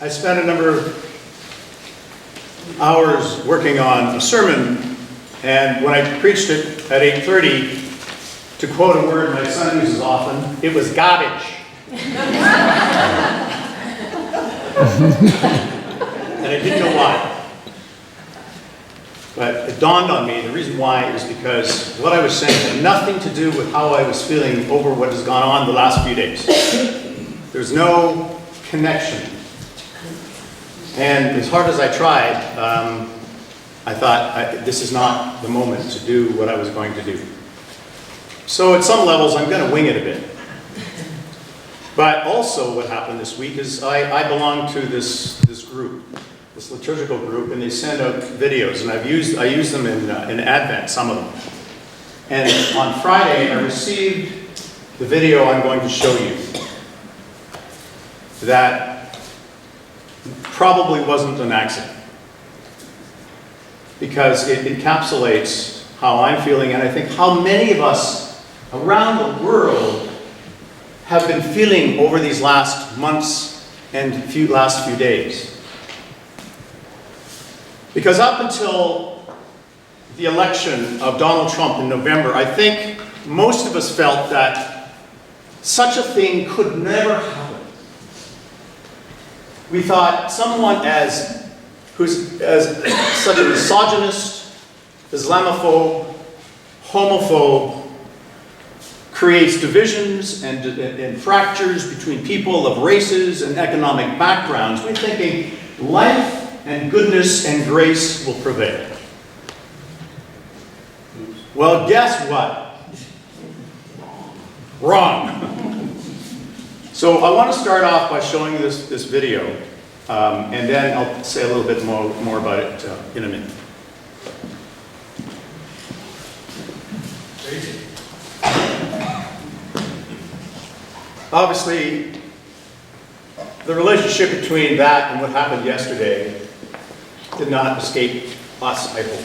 I spent a number of hours working on a sermon, and when I preached it at 8:30, to quote a word my son uses often, it was garbage. And I didn't know why. But it dawned on me, the reason why is because what I was saying had nothing to do with how I was feeling over what has gone on the last few days. There's no connection. And as hard as I tried, I thought this is not the moment to do what I was going to do. So at some levels, I'm going to wing it a bit. But also what happened this week is I belong to this group, this liturgical group, and they send out videos, and I use them in Advent, some of them. And on Friday, I received the video I'm going to show you that probably wasn't an accident, because it encapsulates how I'm feeling, and I think how many of us around the world have been feeling over these last months and last few days. Because up until the election of Donald Trump in November, I think most of us felt that such a thing could never happen. We thought someone who's such a misogynist, Islamophobe, homophobe, creates divisions and fractures between people of races and economic backgrounds. We're thinking life and goodness and grace will prevail. Well, guess what? Wrong. So I want to start off by showing you this video, and then I'll say a little bit more about it in a minute. Obviously, the relationship between that and what happened yesterday did not escape us, I hope.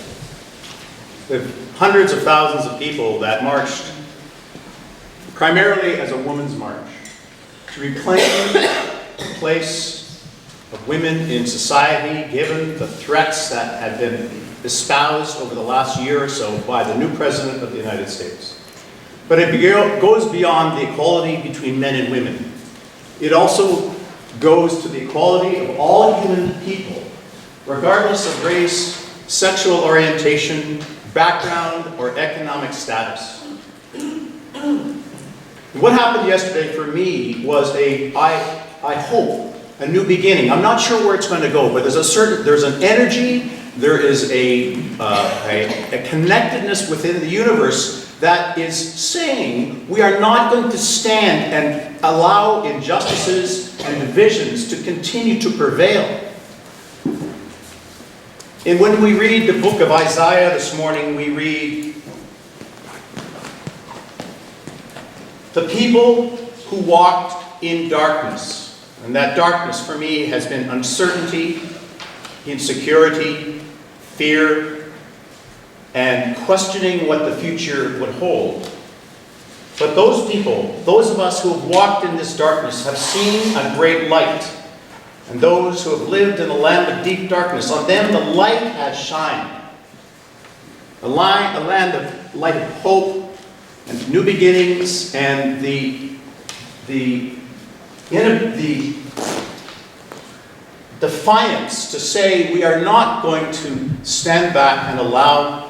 The hundreds of thousands of people that marched, primarily as a women's march, to reclaim the place of women in society, given the threats that have been espoused over the last year or so by the new President of the United States. But it goes beyond the equality between men and women. It also goes to the equality of all human people, regardless of race, sexual orientation, background, or economic status. What happened yesterday for me was I hope, a new beginning. I'm not sure where it's going to go, but there's an energy, there is a connectedness within the universe that is saying we are not going to stand and allow injustices and divisions to continue to prevail. And when we read the book of Isaiah this morning, we read, the people who walked in darkness, and that darkness for me has been uncertainty, insecurity, fear, and questioning what the future would hold. But those people, those of us who have walked in this darkness, have seen a great light. And those who have lived in a land of deep darkness, on them the light has shined. A land of light of hope and new beginnings, and the defiance to say we are not going to stand back and allow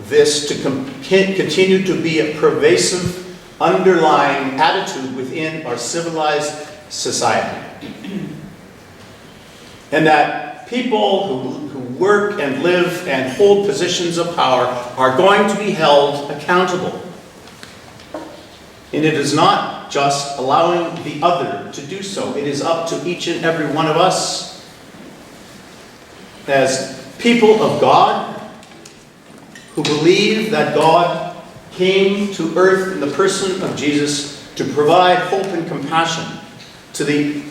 this to continue to be a pervasive underlying attitude within our civilized society. And that people who work and live and hold positions of power are going to be held accountable. And it is not just allowing the other to do so. It is up to each and every one of us as people of God who believe that God came to earth in the person of Jesus to provide hope and compassion to the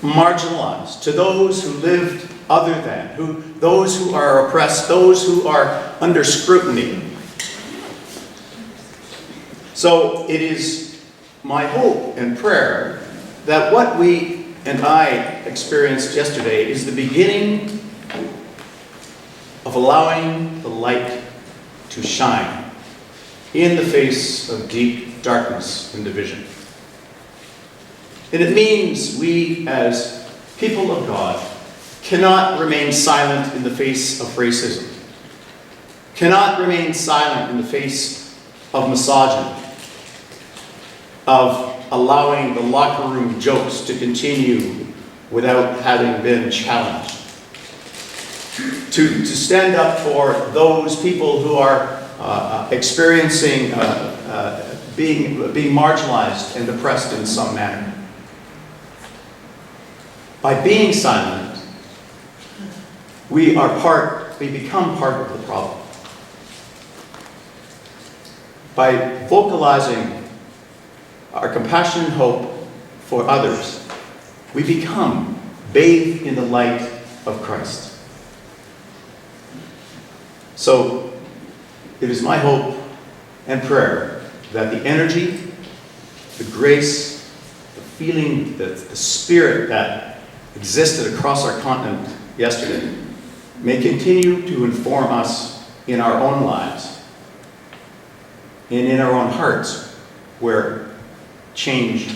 marginalized, to those who lived other than, those who are oppressed, those who are under scrutiny. So it is my hope and prayer that what we and I experienced yesterday is the beginning of allowing the light to shine in the face of deep darkness and division. And it means we, as people of God, cannot remain silent in the face of racism, cannot remain silent in the face of misogyny, of allowing the locker room jokes to continue without having been challenged. To stand up for those people who are experiencing being marginalized and oppressed in some manner. By being silent, we become part of the problem. By vocalizing our compassion and hope for others, we become bathed in the light of Christ. So, it is my hope and prayer that the energy, the grace, the feeling, the spirit that existed across our continent yesterday may continue to inform us in our own lives and in our own hearts, where change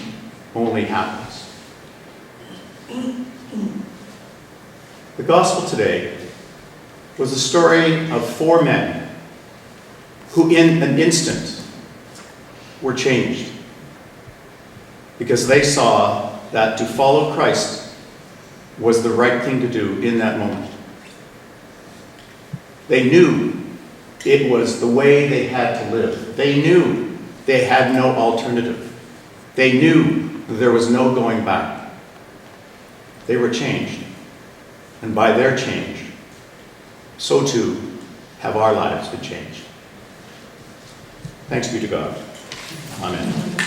only happens. The gospel today was the story of 4 men who in an instant were changed because they saw that to follow Christ was the right thing to do in that moment. They knew it was the way they had to live. They knew they had no alternative. They knew there was no going back. They were changed. And by their change, so too have our lives been changed. Thanks be to God. Amen.